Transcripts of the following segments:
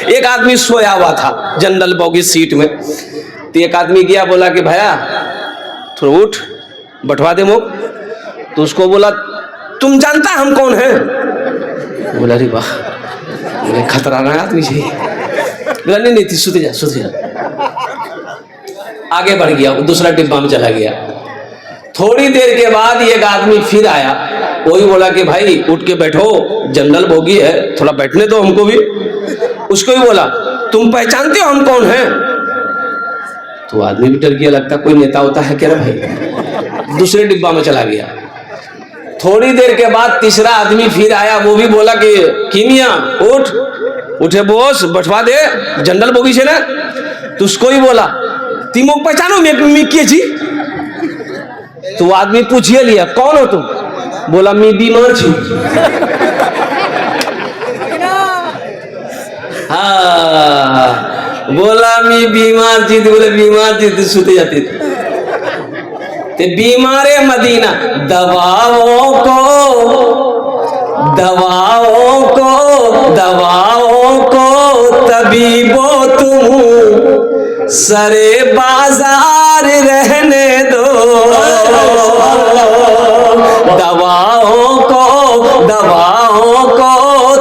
एक आदमी सोया हुआ था जनरल बोगी सीट में। तो एक आदमी गया, बोला कि भैया थोड़ा उठ, बैठवा दे मुख। तो उसको बोला, तुम जानता हम कौन है? बोला, अरे वाह, मुझे खतरा ना आदमी चाहिए। बोला, नहीं सुते जा। आगे बढ़ गया, वो दूसरा डिब्बा में चला गया। थोड़ी देर के बाद एक आदमी फिर आया, वही बोला कि भाई उठ के बैठो, जनरल बोगी है, थोड़ा बैठने दो हमको भी। उसको भी बोला, तुम पहचानते हो हम कौन हैं? तो आदमी भी डर गया, लगता कोई नेता होता है क्या भाई। दूसरे डिब्बा में चला गया। थोड़ी देर के बाद तीसरा आदमी फिर आया, वो भी बोला कि कीमिया उठे बोस, बैठवा दे, जनरल बोगी से ना। तो उसको ही बोला, तीमो पहचानो मैं किए जी। तो वो आदमी पूछिए लिया, कौन हो तुम? बोला, मैं बीमार छी। हाँ, बोला मैं बीमार थी। तो बोले, बीमार थी तो सोते जाते थे। ते बीमारे मदीना, दवाओं को तबीबो तुम सरे बाजार रहने दो। दवाओं को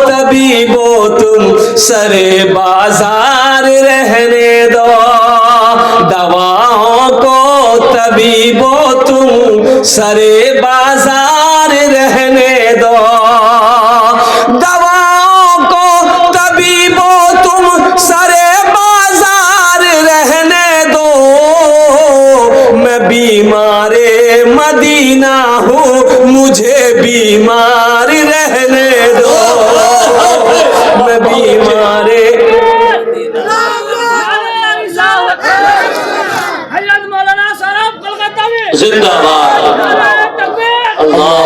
तबीबो तुम सरे बाजार रहने दो। दवाओं को तबीबो तुम सरे बाजार रहने दो। दवाओं को तबीबो तुम सरे बाजार रहने दो। मैं बीमारे मदीना हूँ, मुझे बीमार रहने दो। मैं बीमारे जिंदाबाद, अल्लाह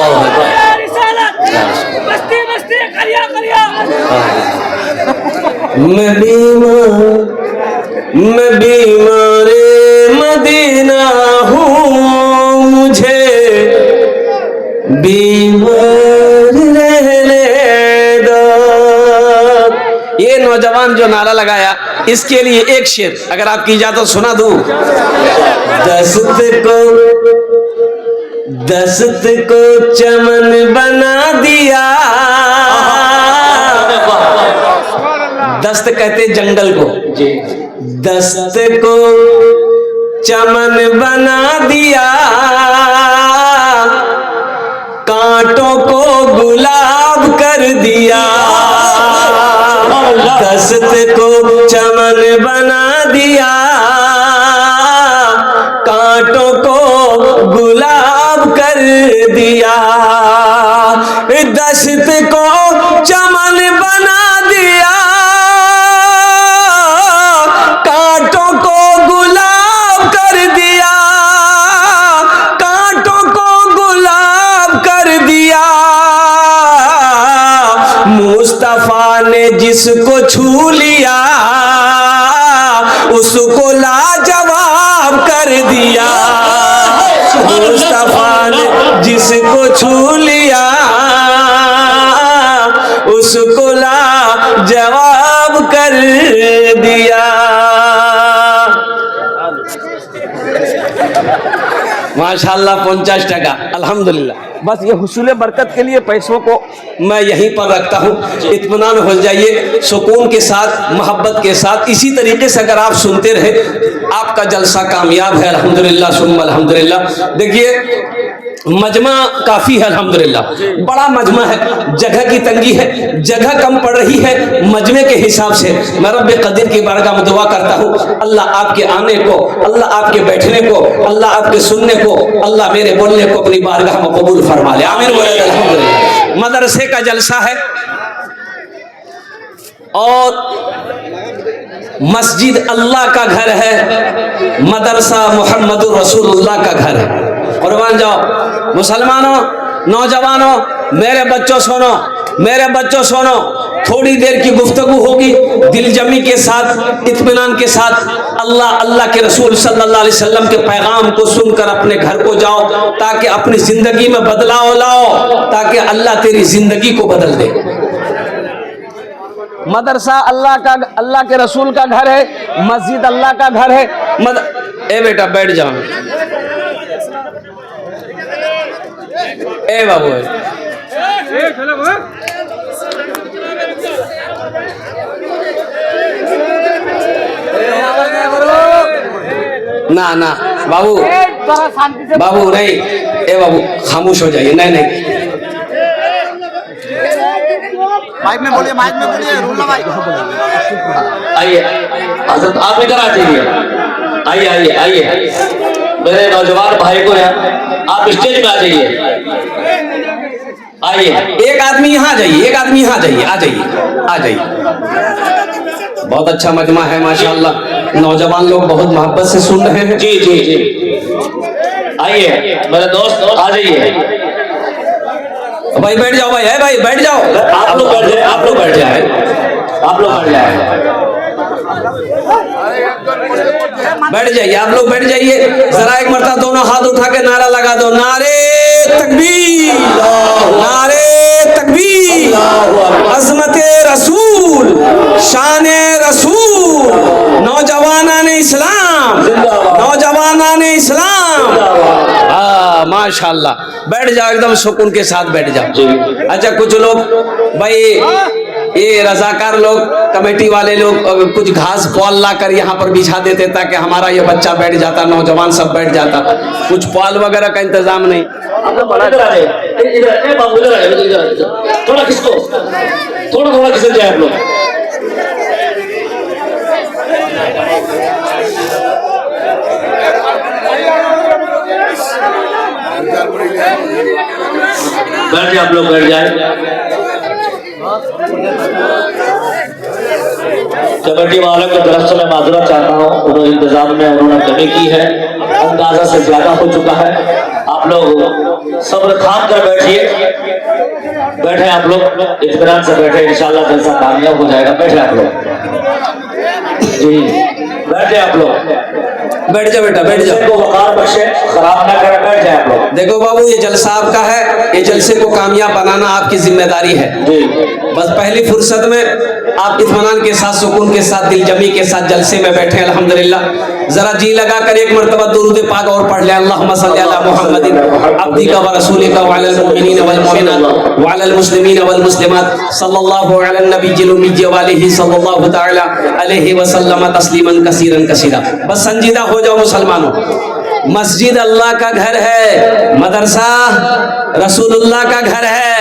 मैं बीमारे मदीना हूँ, मुझे बीमार रहने दो। ये नौजवान जो नारा लगाया, इसके लिए एक शेर अगर आपकी इजाजत सुना दूं। दस्त को चमन बना दिया। दस्त कहते जंगल को, दस्त को चमन बना दिया। कांटों को गुलाब कर दिया। दस्त को चमन बना दिया। कांटों को गुलाब कर दिया। दस्त को चमन बना दिया। कांटों को गुलाब कर दिया। कांटों को गुलाब कर दिया। मुस्तफा ने जिसको छू लिया, उसको लाजवाब कर दिया। मुस्तफा ने जिसको छू लिया, उसको लाजवाब कर दिया। माशाल्लाह 50 टका, अल्हम्दुलिल्लाह। बस ये हुसूल बरकत के लिए पैसों को मैं यहीं पर रखता हूँ। इत्मीनान हो जाइए, सुकून के साथ, मोहब्बत के साथ। इसी तरीके से अगर आप सुनते रहे, आपका जलसा कामयाब है अल्हम्दुलिल्लाह सुम्मा अल्हम्दुलिल्लाह। देखिए मजमा काफ़ी है अल्हम्दुलिल्लाह, बड़ा मजमा है, जगह की तंगी है, जगह कम पड़ रही है मजमे के हिसाब से। मैं रब कदीर की बारगाह में दुआ करता हूँ, अल्लाह आपके आने को, अल्लाह आपके बैठने को, अल्लाह आपके सुनने को, अल्लाह मेरे बोलने को अपनी बारगाह में कबूल फरमा ले। आमीन बोले अल्हम्दुलिल्लाह। मदरसे का जलसा है और मस्जिद अल्लाह का घर है, मदरसा मुहम्मदुर रसूलुल्लाह का घर है। कुर्बान जाओ मुसलमानों, नौजवानों, मेरे बच्चों सुनो, मेरे बच्चों सुनो। थोड़ी देर की गुफ्तगू होगी, दिलजमी के साथ, इत्मीनान के साथ। अल्लाह के रसूल सल्लल्लाहु अलैहि वसल्लम के पैगाम को सुनकर अपने घर को जाओ, ताकि अपनी जिंदगी में बदलाव लाओ, ताकि अल्लाह तेरी जिंदगी को बदल दे। मदरसा अल्लाह के रसूल का घर है, मस्जिद अल्लाह का घर है। ए बेटा बैठ जाओ, ए बाबू ना ना बाबू, बाबू नहीं, ए बाबू खामोश हो जाइए। नहीं नहीं माइक में बोलिए, माइक में बोलिए, रूला भाई। आइए हजरत, आप इधर आ जाइए, आइए आइए आइए, मेरे नौजवान भाई को आप स्टेज पे आ जाइए, आइए। एक आदमी यहाँ जाइए, एक आदमी यहाँ जाइए, आ जाइए आ जाइए। बहुत अच्छा मजमा है माशाल्लाह, नौजवान लोग बहुत मोहब्बत से सुन रहे हैं। जी जी जी, आइए मेरे दोस्त आ जाइए। भाई बैठ जाओ, भाई है भाई बैठ जाओ। आप लोग बैठ जाए, आप लोग बैठ जाए, आप लोग बैठ जाए, बैठ जाइए, आप लोग बैठ जाइए। जरा एक मरतबा दोनों हाथ उठा के नारा लगा दो, नारे तकबीर, नारे तकबीर, अज़मते रसूल, शाने रसूल, नौजवानाने इस्लाम, नौजवानाने इस्लाम। माशाल्लाह, बैठ जाओ, एकदम सुकून के साथ बैठ जाओ। अच्छा कुछ लोग भाई ये रजाकार लोग, कमेटी वाले लोग कुछ घास पॉल ला कर यहाँ पर बिछा देते ताकि हमारा ये बच्चा बैठ जाता, नौजवान सब बैठ जाता। कुछ पॉल वगैरह का इंतजाम नहीं। थोड़ा किसको, थोड़ा थोड़ा किसको जाए आप लोग। बैठ जाए, आप लोग बैठ जाए। कमेटी वालों की तरफ से मैं माजूरत चाहता हूँ, उन्होंने इंतजाम में उन्होंने कमी की है, अंदाजा से ज्यादा हो चुका है। आप लोग सब्र थाम कर बैठिए, बैठे आप लोग, इत्मीनान से बैठे, इंशाल्लाह जलसा कामयाब हो जाएगा। बैठे आप लोग जी, बैठे आप लोग, बैठ जाओ बेटा, बैठ जाओ, को वकार बख्शे, खराब ना करें, बैठ जाए आप लोग। देखो बाबू ये जलसा आपका है, ये जलसे को कामयाब बनाना आपकी जिम्मेदारी है। बस पहली फुर्सत में आप इत्मीनान के साथ, सुकून के साथ, दिलजमी के साथ जलसे में बैठे अल्हम्दुलिल्लाह। जरा जी लगा कर एक मरतबा दुरूद पाक और पढ़ ले, अल्लाहुम्मा सल्ली अला मुहम्मदिन अब्दिका व रसूलिका व अलल मुमिनीना वल मुमिनात व अलल मुस्लिमीना वल मुस्लिमात सल्लल्लाहु अला नबिय्यिल उम्मी व आलिहि सल्लल्लाहु तआला अलैहि व सल्लम तस्लीमन कसीरन कसीरा। बस संजीदा हो जाओ मुसलमानों, मस्जिद अल्लाह का घर है, मदरसा रसूलुल्लाह का घर है,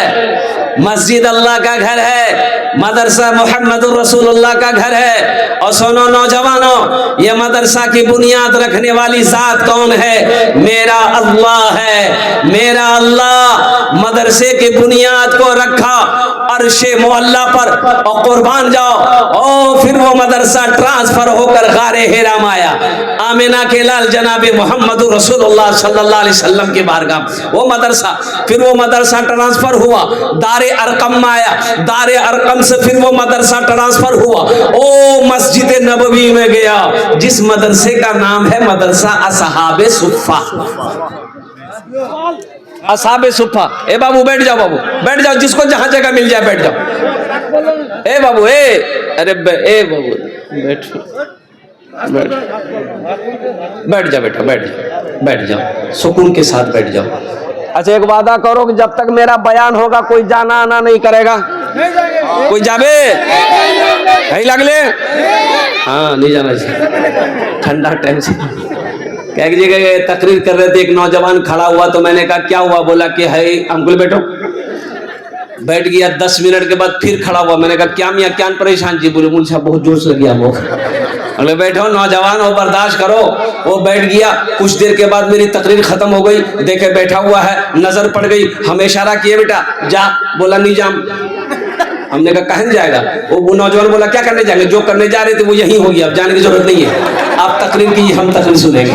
मस्जिद अल्लाह का घर है, मदरसा मुहम्मदुर रसूलुल्लाह का घर है। और सुनो नौजवानों, ये मदरसा की बुनियाद रखने वाली जात कौन है? मेरा अल्लाह है। मेरा अल्लाह मदरसे की बुनियाद को रखा अर्शे मुअल्ला पर, और कुर्बान जाओ, और फिर वो मदरसा ट्रांसफर होकर गारे हिरा में आया, आमिना के लाल जनाबे मोहम्मद रसूलुल्लाह सल्लल्लाहु अलैहि वसल्लम की बारगाह। वो मदरसा, फिर वो मदरसा ट्रांसफर हुआ, दारे अरकम में आया, दारे अरकम से फिर वो मदरसा ट्रांसफर हुआ, ओ मस्जिद नबवी में गया, जिस मदरसे का नाम है मदरसा असहाबे सुफ़ा। असहाबे सुफ़ा। ए बाबू बैठ जाओ, बाबू बैठ जाओ, जिसको जहां जगह मिल जाए बैठ जाओ। ए बाबू, अरे ए बाबू बैठ बैठ जा बेटा, बैठ जा, बैठ जाओ, सुकून के साथ बैठ जाओ। अच्छा एक वादा करो कि जब तक मेरा बयान होगा कोई जाना आना नहीं करेगा। कोई जाबे नहीं लगले? हाँ नहीं जाना चाहिए, ठंडा टाइम से। एक जगह तकरीर कर रहे थे, एक नौजवान खड़ा हुआ तो मैंने कहा क्या हुआ? बोला कि है अंकुल बैठो। बैठ गया, 10 मिनट के बाद फिर खड़ा हुआ। मैंने कहा क्या मियाँ क्या परेशान? जी बोले मुझे बहुत जोर से लग गया भूख। अरे बैठो नौजवान हो, बर्दाश्त करो। वो बैठ गया, कुछ देर के बाद मेरी तकरीर खत्म हो गई, देखे बैठा हुआ है, नजर पड़ गई, हमें इशारा किए बेटा जा। बोला नहीं जाम। हमने कहा कहाँ जाएगा? वो नौजवान बोला क्या करने जाएंगे? जो करने जा रहे थे वो यही हो गया, अब जाने की जरूरत नहीं है, आप तकरीर की, हम तकरीर सुनेंगे।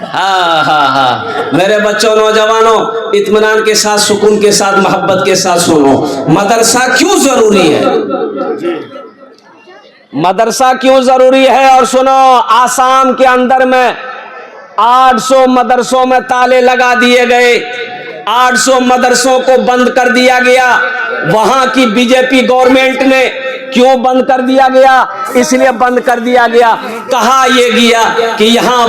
हाँ हाँ हाँ, मेरे बच्चों नौजवानों, इत्मीनान के साथ, सुकून के साथ, मोहब्बत के साथ सुनो, मदरसा क्यों जरूरी है? मदरसा क्यों जरूरी है? और सुनो, आसाम के अंदर में 800 मदरसों में ताले लगा दिए गए, 800 मदरसों को बंद कर दिया गया। वहां की बीजेपी गवर्नमेंट ने क्यों बंद कर दिया गया? इसलिए बंद कर दिया गया, कहा यह गया कि यहाँ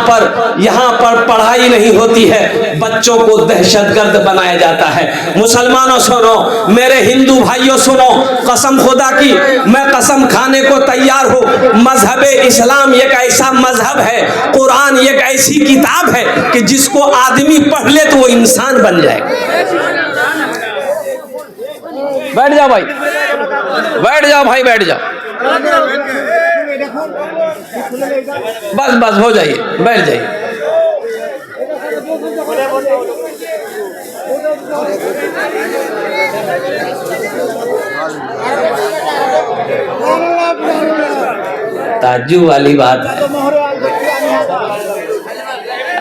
पर पढ़ाई नहीं होती है, बच्चों को दहशतगर्द बनाया जाता है। मुसलमानों सुनो, मेरे हिंदू भाइयों सुनो, कसम खुदा की मैं कसम खाने को तैयार हूँ। मजहब इस्लाम एक ऐसा मजहब है, कुरान एक ऐसी किताब है कि जिसको आदमी पढ़ ले तो वो इंसान बन जाएगा। बैठ जाओ भाई, बैठ जाओ भाई, बैठ जाओ, बस बस हो जाइए, बैठ जाइए। ताज्जुब वाली बात है।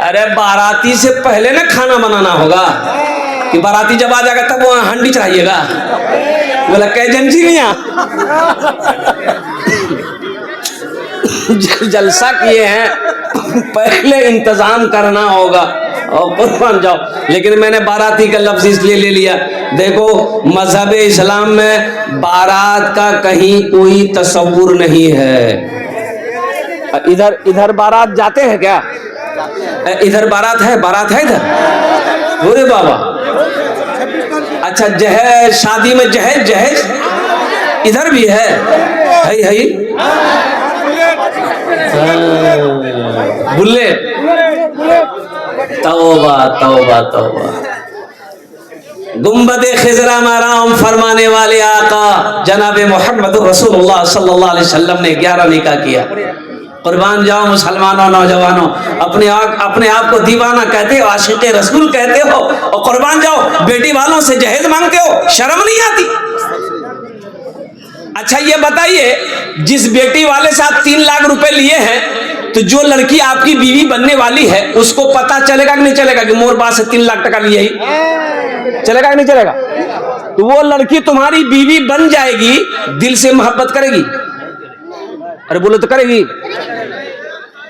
अरे बाराती से पहले ना खाना बनाना होगा कि बाराती जब आ जाएगा तब वहां हंडी चढ़ाइएगा? बोला कह एजेंसियां जलसा किए हैं, पहले इंतजाम करना होगा और कुर्बान जाओ। लेकिन मैंने बाराती का लफ्ज इसलिए ले लिया, देखो मजहब इस्लाम में बारात का कहीं कोई तस्वुर नहीं है। इधर बारात जाते हैं क्या? इधर बारात है इधर? बोले बाबा, अच्छा जहेज, शादी में जहेज इधर भी है? बुलेट, तौबा तौबा तौबा। गुंबदे खिजरा माराम फरमाने वाले आका जनाब मोहम्मद रसूलुल्लाह सल्लल्लाहु अलैहि वसल्लम ने 11 निकाह किया। कुर्बान जाओ मुसलमानों, नौजवानों, अपने आप को दीवाना कहते हो, आशिक रसूल कहते हो, और कुर्बान जाओ बेटी वालों से जहेज मांगते हो, शर्म नहीं आती? अच्छा ये बताइए, जिस बेटी वाले से आप 3 लाख रुपए लिए हैं, तो जो लड़की आपकी बीवी बनने वाली है उसको पता चलेगा कि नहीं चलेगा कि मोर बात से 3 लाख टका लिए ही? चलेगा कि नहीं चलेगा? तो वो लड़की तुम्हारी बीवी बन जाएगी, दिल से मोहब्बत करेगी? अरे बोलो तो करेगी?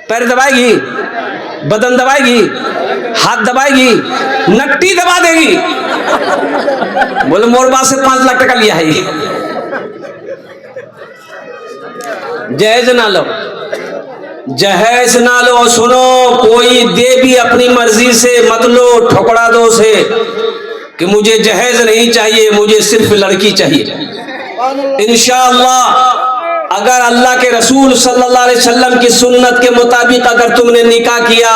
पैर दबाएगी, बदन दबाएगी, हाथ दबाएगी, नट्टी दबा देगी। बोले मोर बात से 5 लाख टका लिया है। जहेज ना लो, जहेज ना लो। सुनो, कोई दे भी अपनी मर्जी से मत लो, ठोकरा दो से कि मुझे जहेज नहीं चाहिए, मुझे सिर्फ लड़की चाहिए। इंशाअल्लाह अगर अल्लाह के रसूल सल्लल्लाहु अलैहि वसल्लम की सुन्नत के मुताबिक अगर तुमने निकाह किया,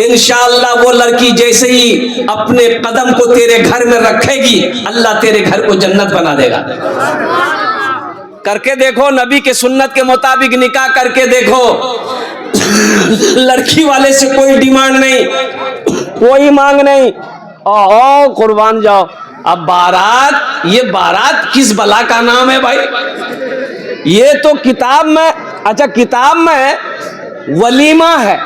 इंशाअल्लाह वो लड़की जैसे ही अपने कदम को तेरे घर में रखेगी, अल्लाह तेरे घर को जन्नत बना देगा। करके देखो, नबी के सुन्नत के मुताबिक निकाह करके देखो। लड़की वाले से कोई डिमांड नहीं, कोई मांग नहीं। ओ कुर्बान जाओ। अब बारात, ये बारात किस बला का नाम है भाई? ये तो किताब में, अच्छा किताब में वलीमा है,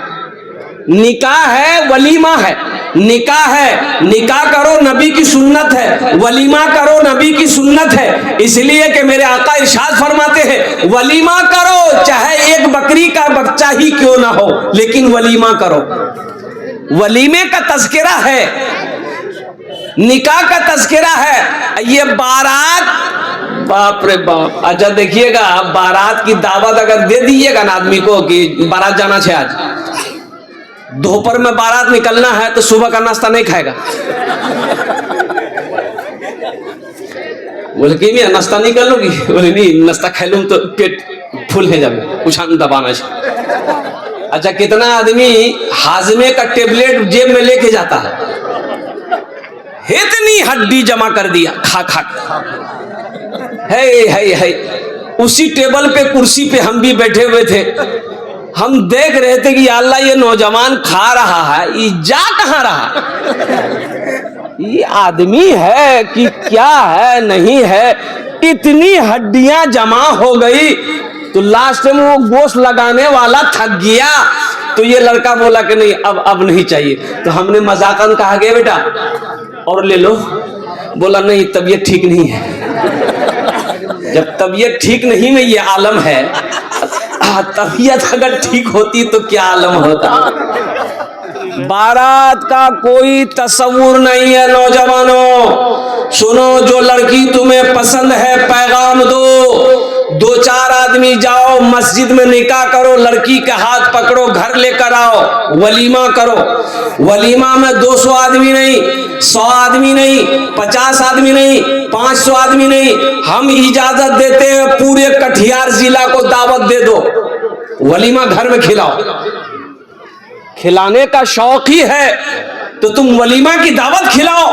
निकाह है, वलीमा है। निकाह है, निकाह करो नबी की सुन्नत है, वलीमा करो नबी की सुन्नत है। इसलिए कि मेरे आका इरशाद फरमाते हैं, वलीमा करो चाहे एक बकरी का बच्चा ही क्यों ना हो, लेकिन वलीमा करो। वलीमे का तज़किरा है, निकाह का तज़किरा है। ये बारात, बाप रे बाप। अच्छा देखिएगा, बारात की दावत अगर दे दीजिएगा ना आदमी को कि बारात जाना है आज, दोपहर में बारात निकलना है, तो सुबह का नाश्ता नहीं खाएगा। बोले कि मैं नाश्ता नहीं कर लूंगी? बोले नहीं, नाश्ता खा लूँ तो पेट फुल है जाए, कुछ दबाना चाहिए। अच्छा कितना आदमी हाजमे का टेबलेट जेब में लेके जाता है, इतनी हड्डी जमा कर दिया खा खा। है उसी टेबल पे, कुर्सी पे हम भी बैठे हुए थे, हम देख रहे थे कि अल्लाह ये नौजवान खा रहा है, ये जा कहाँ रहा? ये आदमी है कि क्या है, नहीं है? इतनी हड्डियां जमा हो गई, तो लास्ट में वो गोश्त लगाने वाला थक गया, तो ये लड़का बोला कि नहीं अब नहीं चाहिए। तो हमने मजाकन कहा गया बेटा और ले लो। बोला नहीं, तबीयत ठीक नहीं है। जब तबीयत ठीक नहीं में ये आलम है, तबीयत अगर ठीक होती तो क्या आलम होता। बारात का कोई तस्वुर नहीं है। नौजवानों सुनो, जो लड़की तुम्हें पसंद है पैगाम दो, 2-4 आदमी जाओ मस्जिद में निकाह करो, लड़की के हाथ पकड़ो, घर लेकर आओ, वलीमा करो। वलीमा में 200 आदमी नहीं, 100 आदमी नहीं, 50 आदमी नहीं, 500 आदमी नहीं, हम इजाजत देते हैं पूरे कटिहार जिला को दावत दे दो, वलीमा घर में खिलाओ। खिलाने का शौक ही है तो तुम वलीमा की दावत खिलाओ।